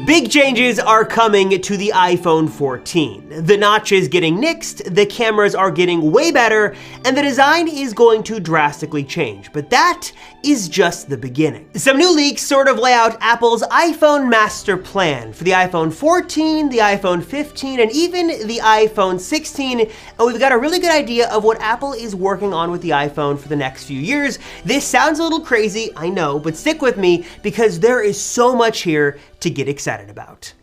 Big changes are coming to the iPhone 14. The notch is getting nixed, the cameras are getting way better, and the design is going to drastically change. But that is just the beginning. Some new leaks sort of lay out Apple's iPhone master plan for the iPhone 14, the iPhone 15, and even the iPhone 16. And we've got a really good idea of what Apple is working on with the iPhone for the next few years. This sounds a little crazy, I know, but stick with me because there is so much here to get excited about.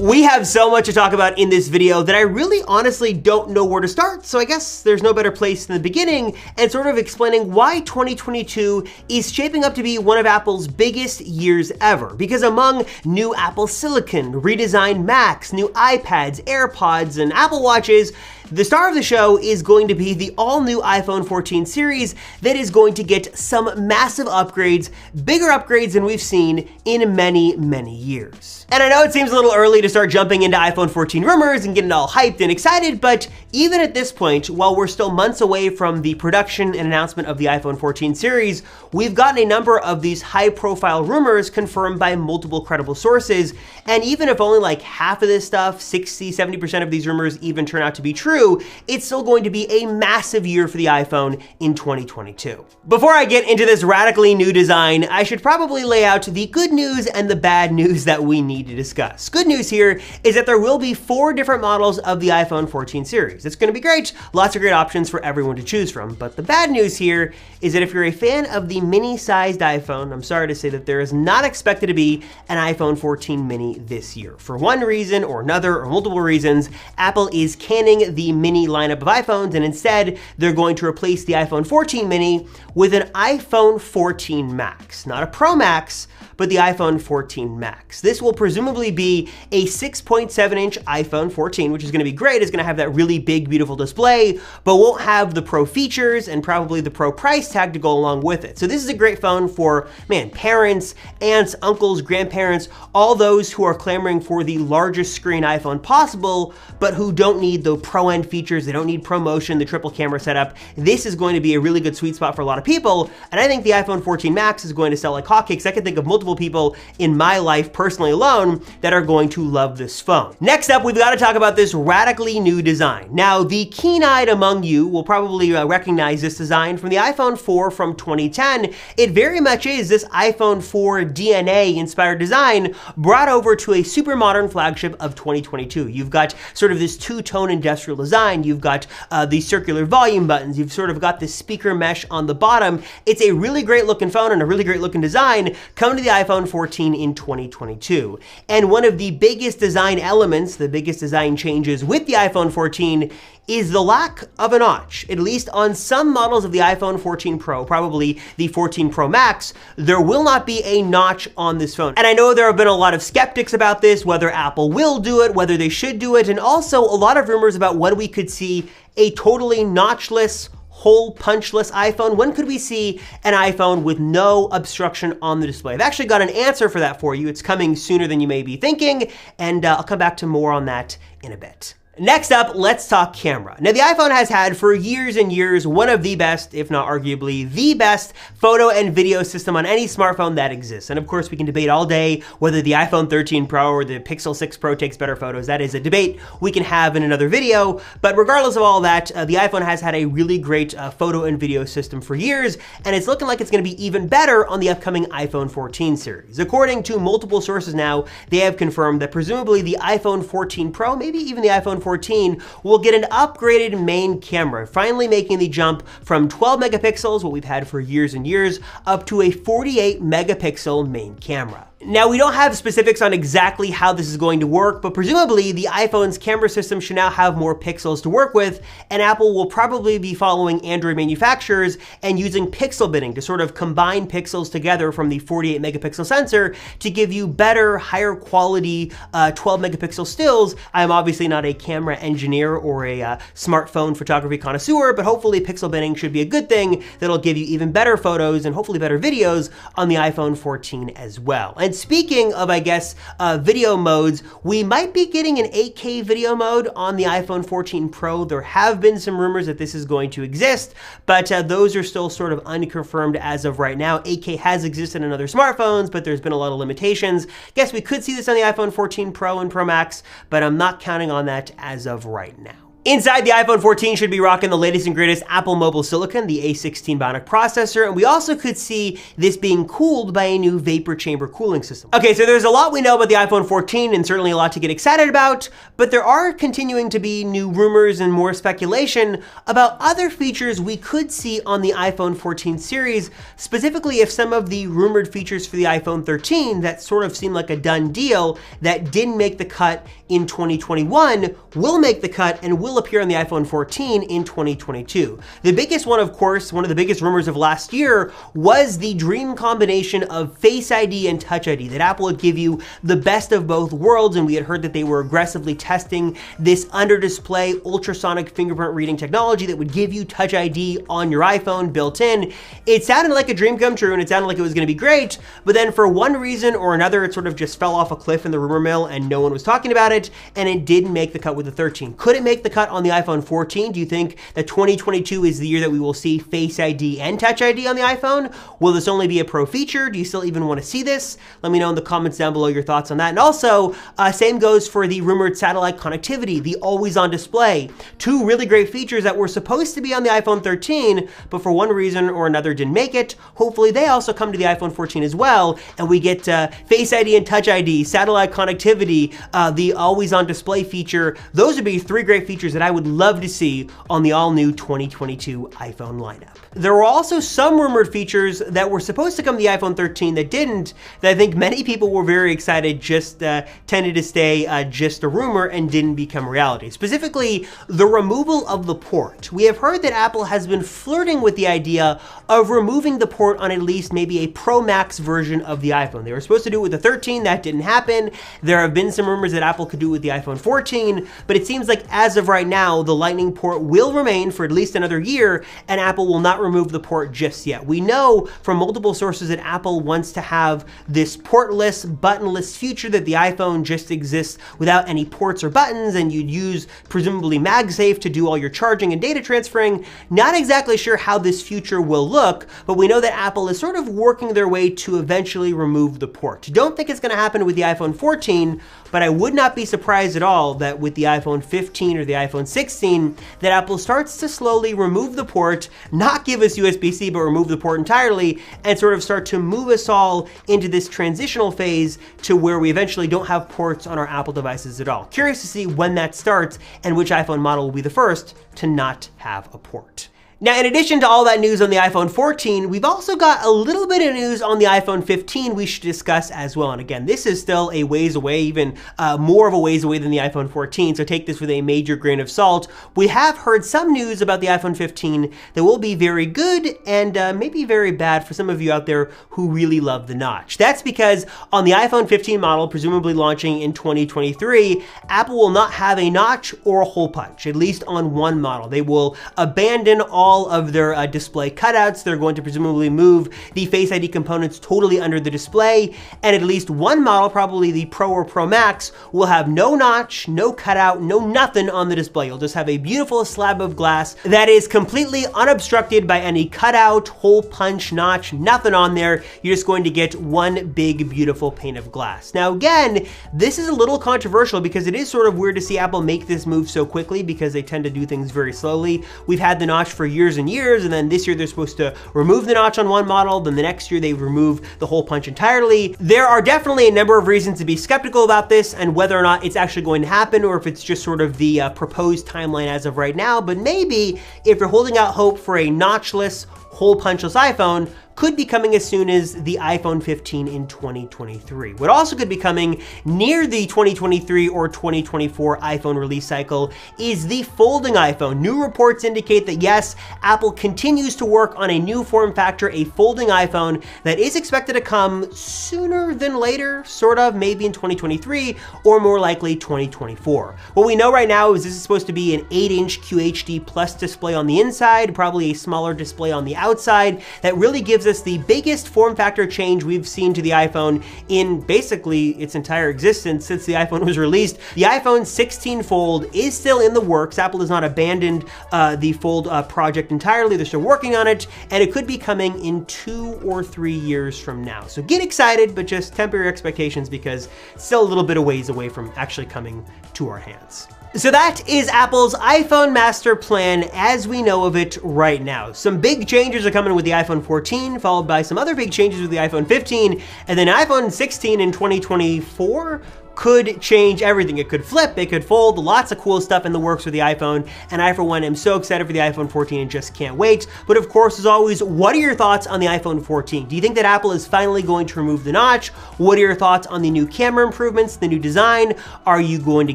We have so much to talk about in this video that I really honestly don't know where to start, so I guess there's no better place than the beginning and sort of explaining why 2022 is shaping up to be one of Apple's biggest years ever. Because among new Apple Silicon, redesigned Macs, new iPads, AirPods, and Apple Watches, the star of the show is going to be the all-new iPhone 14 series that is going to get some massive upgrades, bigger upgrades than we've seen in many, many years. And I know it seems a little early to start jumping into iPhone 14 rumors and getting all hyped and excited, but even at this point, while we're still months away from the production and announcement of the iPhone 14 series, we've gotten a number of these high-profile rumors confirmed by multiple credible sources, and even if only like half of this stuff, 60–70% of these rumors even turn out to be true, it's still going to be a massive year for the iPhone in 2022. Before I get into this radically new design, I should probably lay out the good news and the bad news that we need to discuss. Good news here is that there will be 4 different models of the iPhone 14 series. It's gonna be great, lots of great options for everyone to choose from. But the bad news here is that if you're a fan of the mini-sized iPhone, I'm sorry to say that there is not expected to be an iPhone 14 mini this year. For one reason or another, or multiple reasons, Apple is canning the mini lineup of iPhones, and instead they're going to replace the iPhone 14 mini with an iPhone 14 Max. Not a Pro Max, but the iPhone 14 Max. This will presumably be a 6.7-inch iPhone 14, which is gonna be great. It's gonna have that really big, beautiful display, but won't have the Pro features and probably the Pro price tag to go along with it. So this is a great phone for, man, parents, aunts, uncles, grandparents, all those who are clamoring for the largest screen iPhone possible, but who don't need the Pro end features, they don't need ProMotion, the triple camera setup. This is going to be a really good sweet spot for a lot of people, and I think the iPhone 14 Max is going to sell like hotcakes. I can think of multiple people in my life personally alone that are going to love this phone. Next up, we've got to talk about this radically new design. Now, the keen-eyed among you will probably recognize this design from the iPhone 4 from 2010. It very much is this iPhone 4 DNA-inspired design brought over to a super modern flagship of 2022. You've got sort of this two-tone industrial design. You've got these circular volume buttons. You've sort of got this speaker mesh on the bottom. It's a really great looking phone and a really great looking design coming to the iPhone 14 in 2022. And one of the biggest design elements, the biggest design changes with the iPhone 14 is the lack of a notch. At least on some models of the iPhone 14 Pro, probably the 14 Pro Max, there will not be a notch on this phone. And I know there have been a lot of skeptics about this, whether Apple will do it, whether they should do it, and also a lot of rumors about when we could see a totally notchless, hole punchless iPhone. When could we see an iPhone with no obstruction on the display? I've actually got an answer for that for you. It's coming sooner than you may be thinking, and I'll come back to more on that in a bit. Next up, let's talk camera. Now, the iPhone has had for years and years one of the best, if not arguably the best, photo and video system on any smartphone that exists. And of course, we can debate all day whether the iPhone 13 Pro or the Pixel 6 Pro takes better photos. That is a debate we can have in another video. But regardless of all that, the iPhone has had a really great photo and video system for years, and it's looking like it's going to be even better on the upcoming iPhone 14 series. According to multiple sources now, they have confirmed that presumably the iPhone 14 Pro, maybe even the iPhone 14 will get an upgraded main camera, finally making the jump from 12 megapixels, what we've had for years and years, up to a 48 megapixel main camera. Now, we don't have specifics on exactly how this is going to work, but presumably the iPhone's camera system should now have more pixels to work with, and Apple will probably be following Android manufacturers and using pixel binning to sort of combine pixels together from the 48 megapixel sensor to give you better, higher quality 12 megapixel stills. I'm obviously not a camera engineer or a smartphone photography connoisseur, but hopefully pixel binning should be a good thing that'll give you even better photos and hopefully better videos on the iPhone 14 as well. And And speaking of, I guess, video modes, we might be getting an 8K video mode on the iPhone 14 Pro. There have been some rumors that this is going to exist, but those are still sort of unconfirmed as of right now. 8K has existed in other smartphones, but there's been a lot of limitations. Guess we could see this on the iPhone 14 Pro and Pro Max, but I'm not counting on that as of right now. Inside, the iPhone 14 should be rocking the latest and greatest Apple mobile silicon, the A16 Bionic processor, and we also could see this being cooled by a new vapor chamber cooling system. Okay, so there's a lot we know about the iPhone 14 and certainly a lot to get excited about, but there are continuing to be new rumors and more speculation about other features we could see on the iPhone 14 series, specifically if some of the rumored features for the iPhone 13 that sort of seemed like a done deal that didn't make the cut in 2021 will make the cut and will appear on the iPhone 14 in 2022. The biggest one, of course, one of the biggest rumors of last year was the dream combination of Face ID and Touch ID, that Apple would give you the best of both worlds, and we had heard that they were aggressively testing this under-display ultrasonic fingerprint reading technology that would give you Touch ID on your iPhone built in. It sounded like a dream come true, and it sounded like it was gonna be great, but then for one reason or another, it sort of just fell off a cliff in the rumor mill and no one was talking about it, and it didn't make the cut with the 13. Could it make the cut on the iPhone 14? Do you think that 2022 is the year that we will see Face ID and Touch ID on the iPhone? Will this only be a pro feature? Do you still even want to see this? Let me know in the comments down below your thoughts on that. And also, same goes for the rumored satellite connectivity, the always-on display. Two really great features that were supposed to be on the iPhone 13, but for one reason or another didn't make it. Hopefully they also come to the iPhone 14 as well, and we get Face ID and Touch ID, satellite connectivity, the always-on display feature. Those would be three great features that I would love to see on the all-new 2022 iPhone lineup. There were also some rumored features that were supposed to come to the iPhone 13 that didn't, that I think many people were very excited just tended to stay just a rumor and didn't become reality. Specifically, the removal of the port. We have heard that Apple has been flirting with the idea of removing the port on at least maybe a Pro Max version of the iPhone. They were supposed to do it with the 13, that didn't happen. There have been some rumors that Apple could do it with the iPhone 14, but it seems like as of right now, the Lightning port will remain for at least another year, and Apple will not remove the port just yet. We know from multiple sources that Apple wants to have this portless, buttonless future, that the iPhone just exists without any ports or buttons, and you'd use presumably MagSafe to do all your charging and data transferring. Not exactly sure how this future will look, but we know that Apple is sort of working their way to eventually remove the port. Don't think it's going to happen with the iPhone 14, but I would not be surprised at all that with the iPhone 15 or the iPhone 16, that Apple starts to slowly remove the port, not give us USB-C, but remove the port entirely, and sort of start to move us all into this transitional phase to where we eventually don't have ports on our Apple devices at all. Curious to see when that starts and which iPhone model will be the first to not have a port. Now, in addition to all that news on the iPhone 14, we've also got a little bit of news on the iPhone 15 we should discuss as well. And again, this is still a ways away, even more of a ways away than the iPhone 14, so take this with a major grain of salt. We have heard some news about the iPhone 15 that will be very good and maybe very bad for some of you out there who really love the notch. That's because on the iPhone 15 model, presumably launching in 2023, Apple will not have a notch or a hole punch, at least on one model. They will abandon all of their display cutouts. They're going to presumably move the Face ID components totally under the display, and at least one model, probably the Pro or Pro Max, will have no notch, no cutout, no nothing on the display. You'll just have a beautiful slab of glass that is completely unobstructed by any cutout, hole punch, notch, nothing on there. You're just going to get one big, beautiful pane of glass. Now again, this is a little controversial because it is sort of weird to see Apple make this move so quickly because they tend to do things very slowly. We've had the notch for years and years, and then this year they're supposed to remove the notch on one model, then the next year they remove the hole punch entirely. There are definitely a number of reasons to be skeptical about this and whether or not it's actually going to happen or if it's just sort of the proposed timeline as of right now, but maybe if you're holding out hope for a notchless, hole punchless iPhone, could be coming as soon as the iPhone 15 in 2023. What also could be coming near the 2023 or 2024 iPhone release cycle is the folding iPhone. New reports indicate that yes, Apple continues to work on a new form factor, a folding iPhone that is expected to come sooner than later, sort of, maybe in 2023 or more likely 2024. What we know right now is this is supposed to be an 8-inch QHD+ display on the inside, probably a smaller display on the outside that really gives us us the biggest form factor change we've seen to the iPhone in basically its entire existence since the iPhone was released. The iPhone 16 Fold is still in the works. Apple has not abandoned the Fold project entirely. They're still working on it, and it could be coming in 2 or 3 years from now. So get excited, but just temper your expectations because it's still a little bit of ways away from actually coming to our hands. So that is Apple's iPhone master plan as we know of it right now. Some big changes are coming with the iPhone 14, followed by some other big changes with the iPhone 15, and then iPhone 16 in 2024 could change everything. It could flip, it could fold, lots of cool stuff in the works with the iPhone, and I for one am so excited for the iPhone 14 and just can't wait. But of course, as always, what are your thoughts on the iPhone 14? Do you think that Apple is finally going to remove the notch? What are your thoughts on the new camera improvements, the new design? Are you going to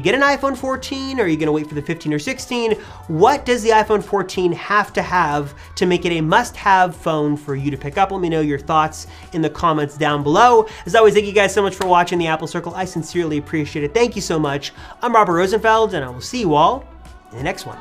get an iPhone 14? Or are you gonna wait for the 15 or 16? What does the iPhone 14 have to make it a must-have phone for you to pick up? Let me know your thoughts in the comments down below. As always, thank you guys so much for watching the Apple Circle. I sincerely appreciate it. Thank you so much. I'm Robert Rosenfeld, and I will see you all in the next one.